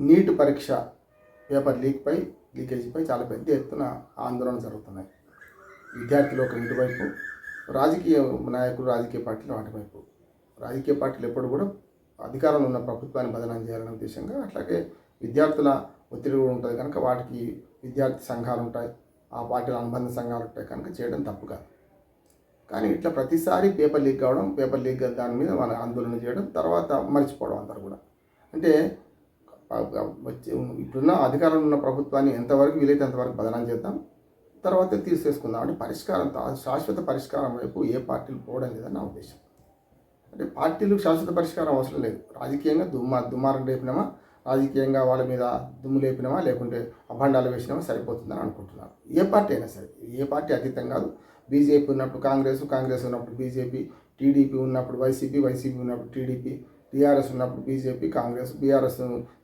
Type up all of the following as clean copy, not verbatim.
Neat పరీక్ష paper లీకేజీపై చాలా పెద్ద ఎత్తున ఆందోళన జరుగుతున్నాయి. విద్యార్థులు ఒక ఇటువైపు, రాజకీయ నాయకులు, రాజకీయ పార్టీలు అటువైపు. రాజకీయ పార్టీలు ఎప్పుడు కూడా అధికారంలో ఉన్న ప్రభుత్వాన్ని బదనాం చేయాలనే ఉద్దేశంగా, అట్లాగే విద్యార్థుల ఒత్తిడి కూడా ఉంటుంది కనుక వాటికి విద్యార్థి సంఘాలు ఉంటాయి, ఆ పార్టీల అనుబంధ సంఘాలు ఉంటాయి కనుక చేయడం తప్పు కాదు. కానీ ఇట్లా ప్రతిసారి పేపర్ లీక్ కావడం, పేపర్ లీక్ దాని మీద మన ఆందోళన చేయడం, తర్వాత మర్చిపోవడం అందరూ కూడా. అంటే ఇప్పుడున్న అధికారంలో ఉన్న ప్రభుత్వాన్ని ఎంతవరకు వీలైతే అంతవరకు బదనాం చేద్దాం, తర్వాత తీసేసుకుందాం. అంటే పరిష్కారం, శాశ్వత పరిష్కారం వైపు ఏ పార్టీలు పోవడం లేదని నా ఉద్దేశం. అంటే పార్టీలు శాశ్వత పరిష్కారం అవసరం లేదు. రాజకీయంగా దుమారం లేపినామా, రాజకీయంగా వాళ్ళ మీద దుమ్ము లేపినామా, లేకుంటే అభండాలు వేసినామా సరిపోతుందని అనుకుంటున్నారు. ఏ పార్టీ అయినా సరే, ఏ పార్టీ అతీతం కాదు. బీజేపీ ఉన్నప్పుడు కాంగ్రెస్ ఉన్నప్పుడు బీజేపీ, టీడీపీ ఉన్నప్పుడు వైసీపీ ఉన్నప్పుడు టీడీపీ, టీఆర్ఎస్ ఉన్నప్పుడు బీజేపీ, బీఆర్ఎస్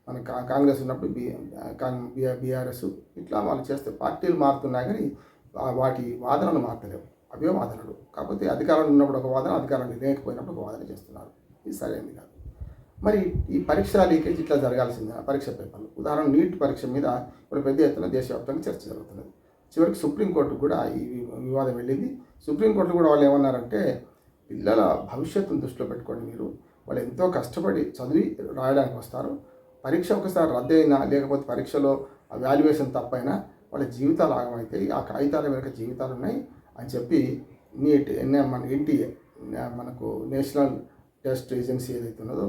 మన కాంగ్రెస్ ఉన్నప్పుడు బీఆర్ఎస్. ఇట్లా వాళ్ళు చేస్తే పార్టీలు మారుతున్నాయి కానీ వాటి వాదనలు మారలేవు. అవే వాదనలు. కాకపోతే అధికారంలో ఉన్నప్పుడు ఒక వాదన, అధికారంలో లేకపోయినప్పుడు ఒక వాదన చేస్తున్నారు. ఇది సరైనది కాదు. మరి ఈ పరీక్ష లీకేజ్ ఇట్లా జరగాల్సిందే. పరీక్ష పేపర్లు, ఉదాహరణ నీట్ పరీక్ష మీద ఇప్పుడు పెద్ద ఎత్తున దేశవ్యాప్తంగా చర్చ జరుగుతున్నది. చివరికి సుప్రీంకోర్టు కూడా ఈ వివాదం వెళ్ళింది. సుప్రీంకోర్టు కూడా వాళ్ళు ఏమన్నారంటే, పిల్లల భవిష్యత్తును దృష్టిలో పెట్టుకోండి, మీరు వాళ్ళు ఎంతో కష్టపడి చదివి రాయడానికి వస్తారు, పరీక్ష ఒకసారి రద్దయినా లేకపోతే పరీక్షలో వాల్యుయేషన్ తప్పైనా వాళ్ళ జీవితాలు ఆగమవుతాయి, ఆ కాగితాల వెనుక జీవితాలు ఉన్నాయి అని చెప్పి మన ఎన్టీఏ, మనకు నేషనల్ టెస్ట్ ఏజెన్సీ ఏదైతే ఉన్నదో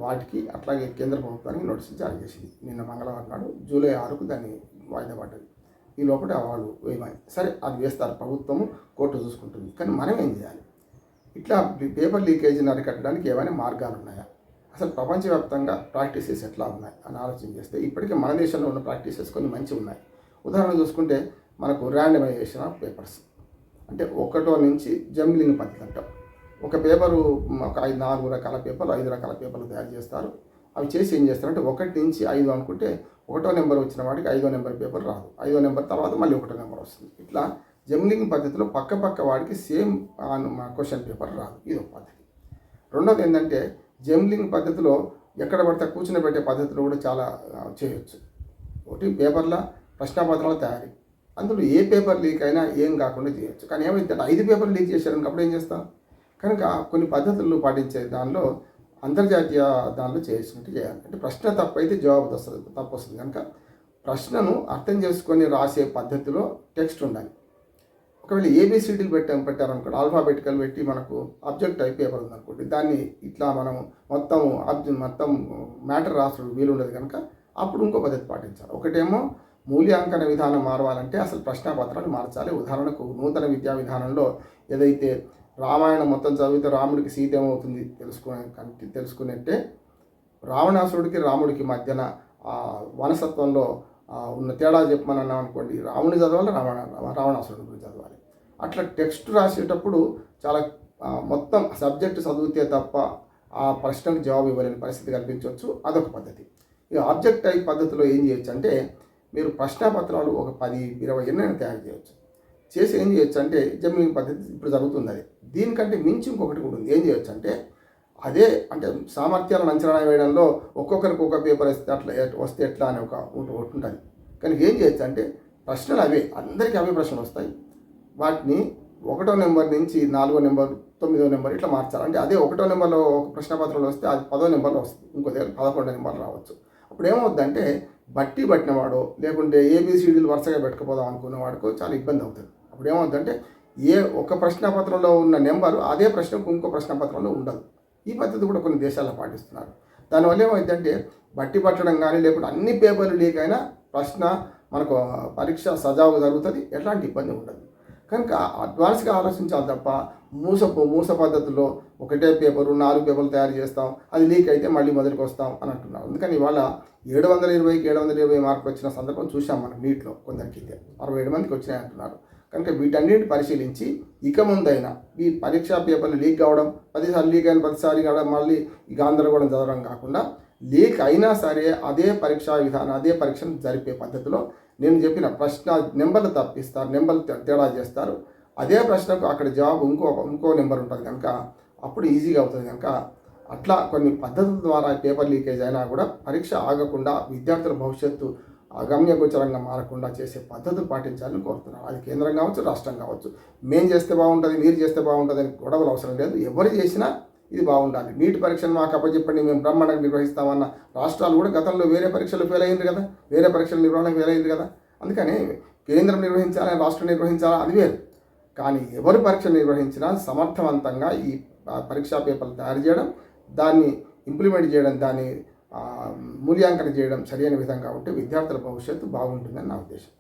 వాటికి, అట్లాగే కేంద్ర ప్రభుత్వానికి నోటీసులు జారీ చేసింది. నిన్న మంగళవారం నాడు జూలై 6కు దాన్ని వాయిదా పడ్డది. ఈ లోపల వాళ్ళు వేయమని, సరే అది వేస్తారు, ప్రభుత్వము కోర్టు చూసుకుంటుంది. కానీ మనం ఏం చేయాలి? ఇట్లా పేపర్ లీకేజీని అరికట్టడానికి ఏమైనా మార్గాలు ఉన్నాయా? అసలు ప్రపంచవ్యాప్తంగా ప్రాక్టీసెస్ ఎట్లా ఉన్నాయి అని ఆలోచన చేస్తే ఇప్పటికే మన దేశంలో ఉన్న ప్రాక్టీసెస్ కొన్ని మంచి ఉన్నాయి. ఉదాహరణ చూసుకుంటే మనకు ర్యాండమైజేషన్ ఆఫ్ పేపర్స్, అంటే 1 నుంచి జంబ్లింగ్ పద్ధతి అంటాం. ఒక పేపరు, ఒక 4 రకాల పేపర్లు, 5 రకాల పేపర్లు తయారు చేస్తారు. అవి చేసి ఏం చేస్తారంటే 1 నుంచి 5 అనుకుంటే 1వ నెంబర్ వచ్చిన వాడికి 5వ నెంబర్ పేపర్ రాదు, 5వ నెంబర్ తర్వాత మళ్ళీ 1వ నెంబర్ వస్తుంది. ఇట్లా జంబ్లింగ్ పద్ధతిలో పక్క వాడికి సేమ్ క్వశ్చన్ పేపర్ రాదు. ఇది ఒక పద్ధతి. రెండోది ఏంటంటే, జంబ్లింగ్ పద్ధతిలో ఎక్కడ పడితే కూర్చుని పెట్టే పద్ధతిలో కూడా చాలా చేయొచ్చు. ఒకటి పేపర్ల ప్రశ్నాపత్రాల తయారీ, అందులో ఏ పేపర్ లీక్ అయినా ఏం కాకుండా చేయొచ్చు. కానీ ఏమైతే 5 పేపర్లు లీక్ చేశారని అప్పుడు ఏం చేస్తాం? కనుక కొన్ని పద్ధతులు పాటించే దానిలో అంతర్జాతీయ దానిలో చేసినట్టు చేయాలి. అంటే ప్రశ్న తప్పు అయితే జవాబు తప్పు వస్తుంది. కనుక ప్రశ్నను అర్థం చేసుకొని రాసే పద్ధతిలో టెక్స్ట్ ఉండాలి. ఒకవేళ ఏబిసిడీలు పెట్టారనుకోండి, ఆల్ఫాబెటికల్ పెట్టి మనకు ఆబ్జెక్ట్ టైప్ పేపర్ ఉందనుకోండి, దాన్ని ఇట్లా మనం మొత్తం మ్యాటర్ రాసడం వీలుండదు. కనుక అప్పుడు ఇంకో పద్ధతి పాటించాలి. ఒకటేమో మూల్యాంకన విధానం మారవాలంటే అసలు ప్రశ్నాపత్రాలు మార్చాలి. ఉదాహరణకు నూతన విద్యా విధానంలో ఏదైతే రామాయణం మొత్తం చదివితే రాముడికి సీత ఏమవుతుంది తెలుసుకున్నట్టే, రావణాసురుడికి రాముడికి మధ్యన వనసత్వంలో ఉన్న తేడా చెప్పమని అన్నాం అనుకోండి, రాముని చదవాలి, రావణాసురుడి గురించి చదవాలి. అట్లా టెక్స్ట్ రాసేటప్పుడు చాలా మొత్తం సబ్జెక్టు చదివితే తప్ప ఆ ప్రశ్నకు జవాబు ఇవ్వలేని పరిస్థితి కల్పించవచ్చు. అదొక పద్ధతి. ఇక ఆబ్జెక్ట్ టైప్ పద్ధతిలో ఏం చేయొచ్చు అంటే, మీరు ప్రశ్నాపత్రాలు ఒక 10-20 ఎన్నైనా తయారు చేయొచ్చు. చేసి ఏం చేయొచ్చు అంటే, జంబ్లింగ్ పద్ధతి ఇప్పుడు జరుగుతుంది. అది దీనికంటే మించి ఇంకొకటి కూడా ఉంది. ఏం చేయొచ్చు అంటే, అదే అంటే సామర్థ్యాలను అంచనా వేయడంలో ఒక్కొక్కరికి ఒక పేపర్ వస్తే ఎట్లా అని ఒకటి ఉంటుంది. కానీ ఏం చేయొచ్చు అంటే, ప్రశ్నలు అవే, అందరికీ అవే ప్రశ్నలు వస్తాయి. వాటిని 1వ నెంబర్ నుంచి 4వ నెంబర్, 9వ నెంబర్ ఇట్లా మార్చాలి. అంటే అదే 1వ నెంబర్లో ఒక ప్రశ్నపత్రంలో వస్తే అది 10వ నెంబర్లో వస్తుంది, ఇంకో దగ్గర 11వ నెంబర్లో రావచ్చు. అప్పుడు ఏమవుద్దంటే, పట్టినవాడో లేకుంటే ఏబిసిడీలు వరుసగా పెట్టుకుపోదాం అనుకున్నవాడికో చాలా ఇబ్బంది అవుతుంది. అప్పుడు ఏమవుతుందంటే, ఒక ప్రశ్నపత్రంలో ఉన్న నెంబరు అదే ప్రశ్నకు ఇంకో ప్రశ్నపత్రంలో ఉండదు. ఈ పద్ధతి కూడా కొన్ని దేశాల్లో పాటిస్తున్నారు. దానివల్ల ఏమైందంటే, పట్టడం కానీ లేకుంటే అన్ని పేపర్లు లీక్ అయినా ప్రశ్న మనకు పరీక్ష సజావుగా జరుగుతుంది, ఎలాంటి ఇబ్బంది ఉండదు. కనుక అడ్వాన్స్గా ఆలోచించాలి తప్ప మూస పద్ధతిలో ఒకటే పేపరు 4 పేపర్లు తయారు చేస్తాం, అది లీక్ అయితే మళ్ళీ మొదటికి వస్తాం అని అంటున్నారు. అందుకని ఇవాళ 720కి 720 మార్కులు వచ్చిన సందర్భం చూసాం మనం నీట్లో. కొందరికి 67 మందికి వచ్చినాయి అంటున్నారు. కనుక వీటన్నిటిని పరిశీలించి ఇక ముందైనా ఈ పరీక్షా పేపర్లు లీక్ కావడం, 10 సార్లు లీక్ అయిన 10 సార్లు కావడం, మళ్ళీ ఈ గందరగోళం చదవడం కాకుండా, లీక్ అయినా సరే అదే పరీక్షా విధానం, అదే పరీక్షను జరిపే పద్ధతిలో నేను చెప్పిన ప్రశ్న నెంబర్లు తప్పిస్తారు, నెంబర్లు తేడా చేస్తారు, అదే ప్రశ్నకు అక్కడ జవాబు ఇంకో నెంబర్ ఉంటుంది కనుక అప్పుడు ఈజీగా అవుతుంది. కనుక అట్లా కొన్ని పద్ధతుల ద్వారా పేపర్ లీకేజ్ అయినా కూడా పరీక్ష ఆగకుండా విద్యార్థుల భవిష్యత్తు అగమ్యగోచరంగా మారకుండా చేసే పద్ధతులు పాటించాలని కోరుతున్నాను. అది కేంద్రం కావచ్చు, రాష్ట్రం కావచ్చు. మేం చేస్తే బాగుంటుంది, మీరు చేస్తే బాగుంటుంది అని గొడవలు అవసరం లేదు. ఎవరు చేసినా ఇది బాగుండాలి. నీట్ పరీక్షలు మాకు అప్పచెప్పండి, మేము బ్రహ్మాండంగా నిర్వహిస్తామన్న రాష్ట్రాలు కూడా గతంలో వేరే పరీక్షలు ఫెయిల్ అయ్యింది కదా, వేరే పరీక్షల నిర్వహణ ఫెయిల్ అయింది కదా. అందుకని కేంద్రం నిర్వహించాలని రాష్ట్రం నిర్వహించాలా అది వేరు. కానీ ఎవరు పరీక్ష నిర్వహించినా సమర్థవంతంగా ఈ పరీక్షా పేపర్లు తయారు చేయడం, దాన్ని ఇంప్లిమెంట్ చేయడం, దాన్ని మూల్యాంకనం చేయడం సరైన విధంగా ఉంటే విద్యార్థుల భవిష్యత్తు బాగుంటుందని నా ఉద్దేశం.